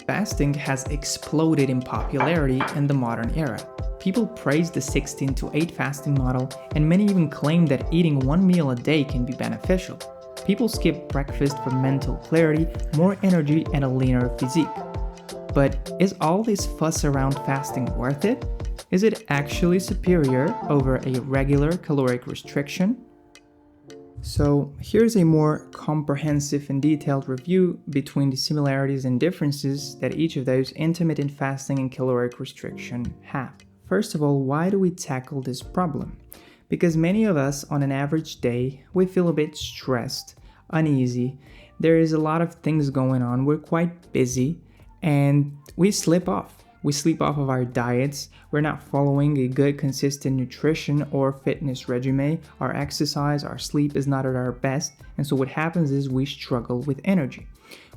Fasting has exploded in popularity in the modern era. People praise the 16 to 8 fasting model, and many even claim that eating one meal a day can be beneficial. People skip breakfast for mental clarity, more energy, and a leaner physique. But is all this fuss around fasting worth it? Is it actually superior over a regular caloric restriction? So here's a more comprehensive and detailed review between the similarities and differences that each of those intermittent fasting and caloric restriction have. First of all, why do we tackle this problem? Because many of us on an average day, we feel a bit stressed, uneasy, there is a lot of things going on, we're quite busy, and we slip off. We sleep off of our diets, we're not following a good consistent nutrition or fitness regimen, our exercise, our sleep is not at our best, and so what happens is we struggle with energy.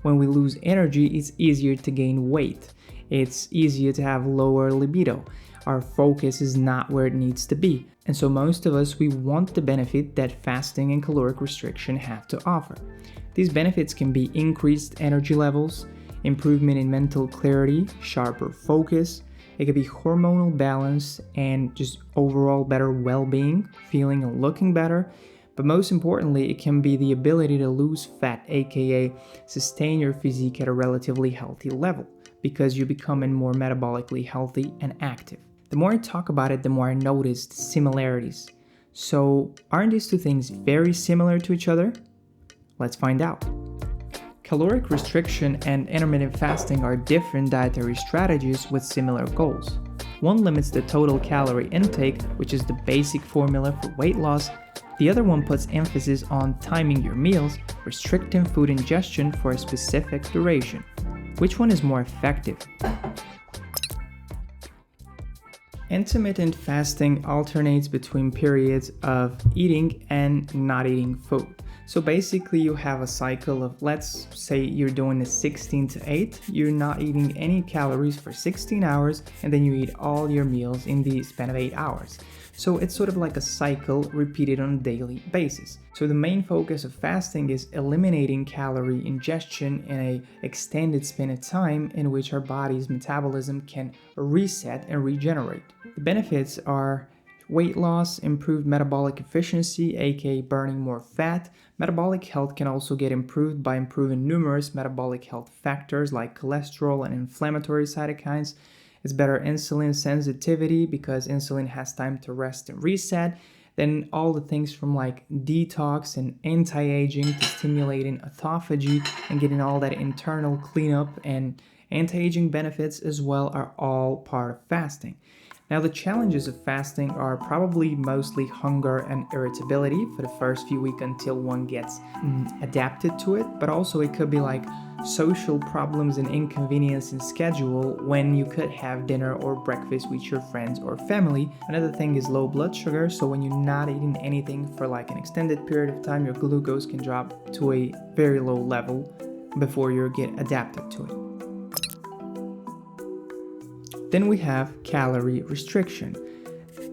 When we lose energy, it's easier to gain weight, it's easier to have lower libido, our focus is not where it needs to be, and so most of us, we want the benefit that fasting and caloric restriction have to offer. These benefits can be increased energy levels, improvement in mental clarity, sharper focus, it could be hormonal balance, and just overall better well-being, feeling and looking better. But most importantly, it can be the ability to lose fat, aka sustain your physique at a relatively healthy level, because you're becoming more metabolically healthy and active. The more I talk about it, the more I notice the similarities. So aren't these two things very similar to each other? Let's find out. Caloric restriction and intermittent fasting are different dietary strategies with similar goals. One limits the total calorie intake, which is the basic formula for weight loss. The other one puts emphasis on timing your meals, restricting food ingestion for a specific duration. Which one is more effective? Intermittent fasting alternates between periods of eating and not eating food. So basically you have a cycle of, let's say you're doing a 16 to 8, you're not eating any calories for 16 hours, and then you eat all your meals in the span of 8 hours. So it's sort of like a cycle repeated on a daily basis. So the main focus of fasting is eliminating calorie ingestion in an extended span of time in which our body's metabolism can reset and regenerate. The benefits are weight loss, improved metabolic efficiency, aka burning more fat. Metabolic health can also get improved by improving numerous metabolic health factors like cholesterol and inflammatory cytokines. It's better insulin sensitivity because insulin has time to rest and reset. Then all the things from like detox and anti-aging to stimulating autophagy and getting all that internal cleanup and anti-aging benefits as well are all part of fasting. Now, the challenges of fasting are probably mostly hunger and irritability for the first few weeks until one gets adapted to it, but also it could be like social problems and inconvenience in schedule when you could have dinner or breakfast with your friends or family. Another thing is low blood sugar, so when you're not eating anything for like an extended period of time, your glucose can drop to a very low level before you get adapted to it. Then we have calorie restriction.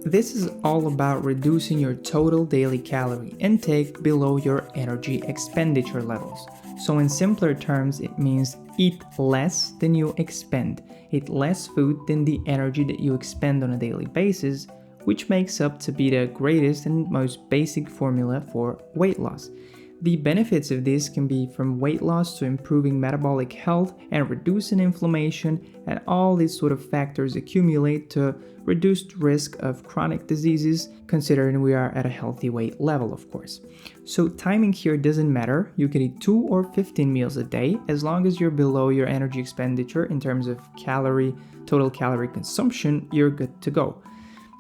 This is all about reducing your total daily calorie intake below your energy expenditure levels. So in simpler terms, it means eat less than you expend. Eat less food than the energy that you expend on a daily basis, which makes up to be the greatest and most basic formula for weight loss. The benefits of this can be from weight loss to improving metabolic health and reducing inflammation, and all these sort of factors accumulate to reduced risk of chronic diseases, considering we are at a healthy weight level, of course. So timing here doesn't matter. You can eat 2 or 15 meals a day as long as you're below your energy expenditure in terms of total calorie consumption, you're good to go.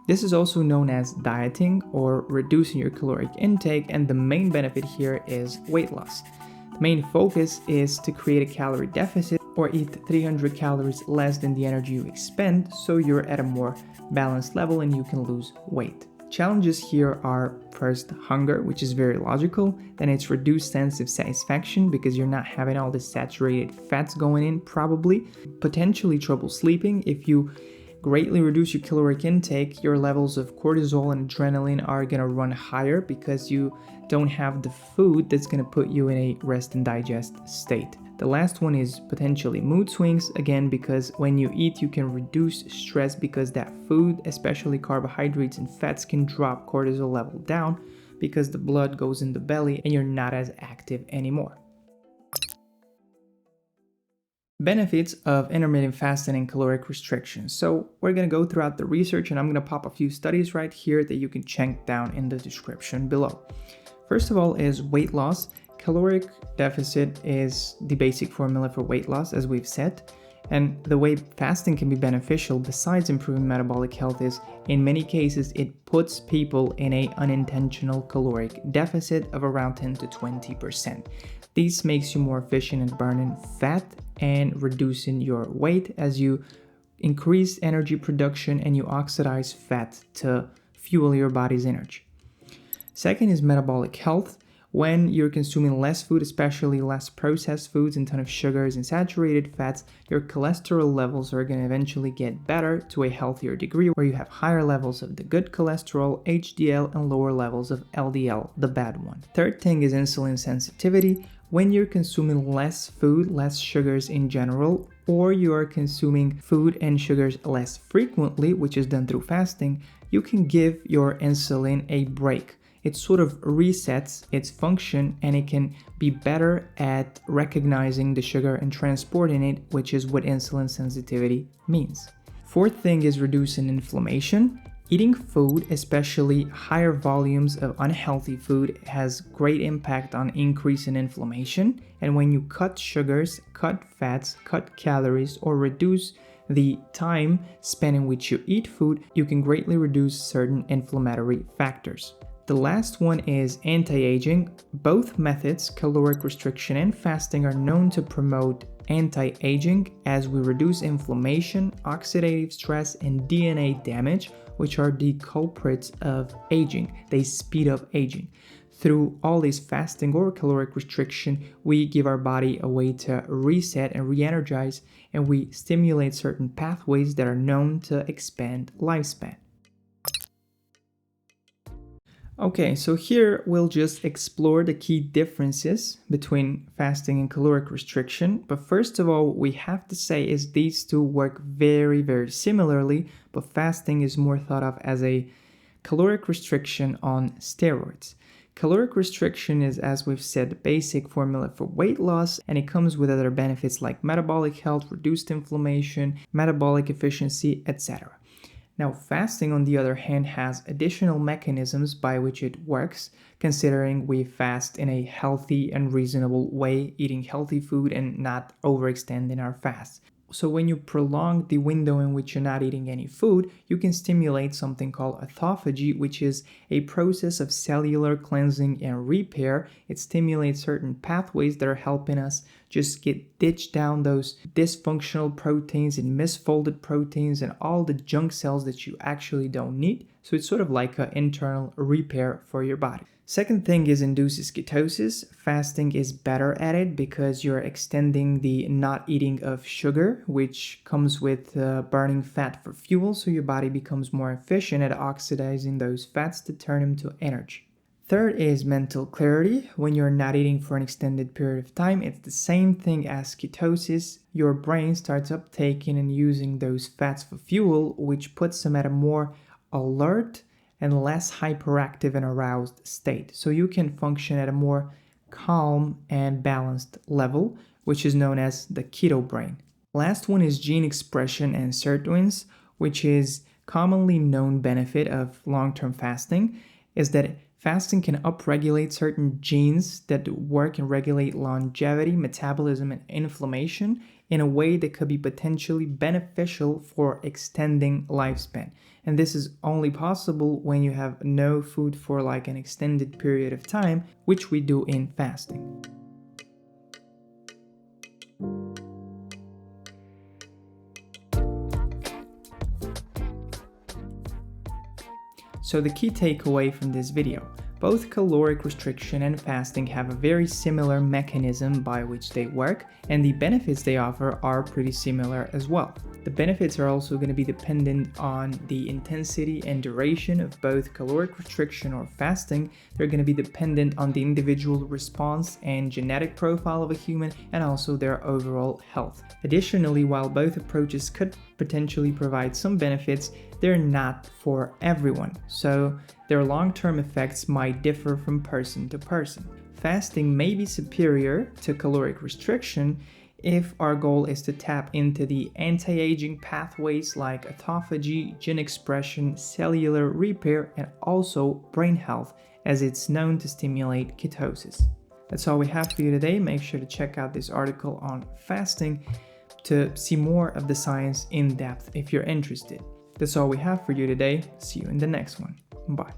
This is also known as dieting or reducing your caloric intake, and the main benefit here is weight loss. The main focus is to create a calorie deficit or eat 300 calories less than the energy you expend, so you're at a more balanced level and you can lose weight. Challenges here are first hunger, which is very logical, then it's reduced sense of satisfaction because you're not having all the saturated fats going in, probably, potentially trouble sleeping. If you greatly reduce your caloric intake, your levels of cortisol and adrenaline are going to run higher because you don't have the food that's going to put you in a rest and digest state. The last one is potentially mood swings, again, because when you eat, you can reduce stress because that food, especially carbohydrates and fats, can drop cortisol level down because the blood goes in the belly and you're not as active anymore. Benefits of intermittent fasting and caloric restriction. So we're going to go throughout the research, and I'm going to pop a few studies right here that you can check down in the description below. First of all is weight loss. Caloric deficit is the basic formula for weight loss, as we've said. And the way fasting can be beneficial besides improving metabolic health is, in many cases, it puts people in an unintentional caloric deficit of around 10 to 20%. This makes you more efficient at burning fat and reducing your weight as you increase energy production and you oxidize fat to fuel your body's energy. Second is metabolic health. When you're consuming less food, especially less processed foods and ton of sugars and saturated fats, your cholesterol levels are going to eventually get better to a healthier degree, where you have higher levels of the good cholesterol, HDL, and lower levels of LDL, the bad one. Third thing is insulin sensitivity. When you're consuming less food, less sugars in general, or you are consuming food and sugars less frequently, which is done through fasting, you can give your insulin a break. It sort of resets its function and it can be better at recognizing the sugar and transporting it, which is what insulin sensitivity means. Fourth thing is reducing inflammation. Eating food, especially higher volumes of unhealthy food, has great impact on increasing inflammation. And when you cut sugars, cut fats, cut calories, or reduce the time spent in which you eat food, you can greatly reduce certain inflammatory factors. The last one is anti-aging. Both methods, caloric restriction and fasting, are known to promote anti-aging as we reduce inflammation, oxidative stress, and DNA damage, which are the culprits of aging. They speed up aging. Through all this fasting or caloric restriction, we give our body a way to reset and re-energize, and we stimulate certain pathways that are known to expand lifespan. Okay, so here we'll just explore the key differences between fasting and caloric restriction. But first of all, we have to say is these two work very, very similarly, but fasting is more thought of as a caloric restriction on steroids. Caloric restriction is, as we've said, the basic formula for weight loss, and it comes with other benefits like metabolic health, reduced inflammation, metabolic efficiency, etc. Now, fasting, on the other hand, has additional mechanisms by which it works, considering we fast in a healthy and reasonable way, eating healthy food and not overextending our fast. So when you prolong the window in which you're not eating any food, you can stimulate something called autophagy, which is a process of cellular cleansing and repair. It stimulates certain pathways that are helping us just ditch down those dysfunctional proteins and misfolded proteins and all the junk cells that you actually don't need. So it's sort of like an internal repair for your body. Second thing is induces ketosis. Fasting is better at it because you're extending the not eating of sugar, which comes with burning fat for fuel, so your body becomes more efficient at oxidizing those fats to turn them to energy. Third is mental clarity. When you're not eating for an extended period of time, it's the same thing as ketosis. Your brain starts uptaking and using those fats for fuel, which puts them at a more alert and less hyperactive and aroused state. So you can function at a more calm and balanced level, which is known as the keto brain. Last one is gene expression and sirtuins, which is commonly known benefit of long-term fasting, is that fasting can upregulate certain genes that work and regulate longevity, metabolism, and inflammation in a way that could be potentially beneficial for extending lifespan. And this is only possible when you have no food for like an extended period of time, which we do in fasting. So the key takeaway from this video: Both caloric restriction and fasting have a very similar mechanism by which they work, and the benefits they offer are pretty similar as well. The benefits are also going to be dependent on the intensity and duration of both caloric restriction or fasting. They're going to be dependent on the individual response and genetic profile of a human, and also their overall health. Additionally, while both approaches could potentially provide some benefits, they're not for everyone, so their long-term effects might differ from person to person. Fasting may be superior to caloric restriction if our goal is to tap into the anti-aging pathways like autophagy, gene expression, cellular repair, and also brain health, as it's known to stimulate ketosis. That's all we have for you today. Make sure to check out this article on fasting to see more of the science in depth if you're interested. That's all we have for you today. See you in the next one. Bye.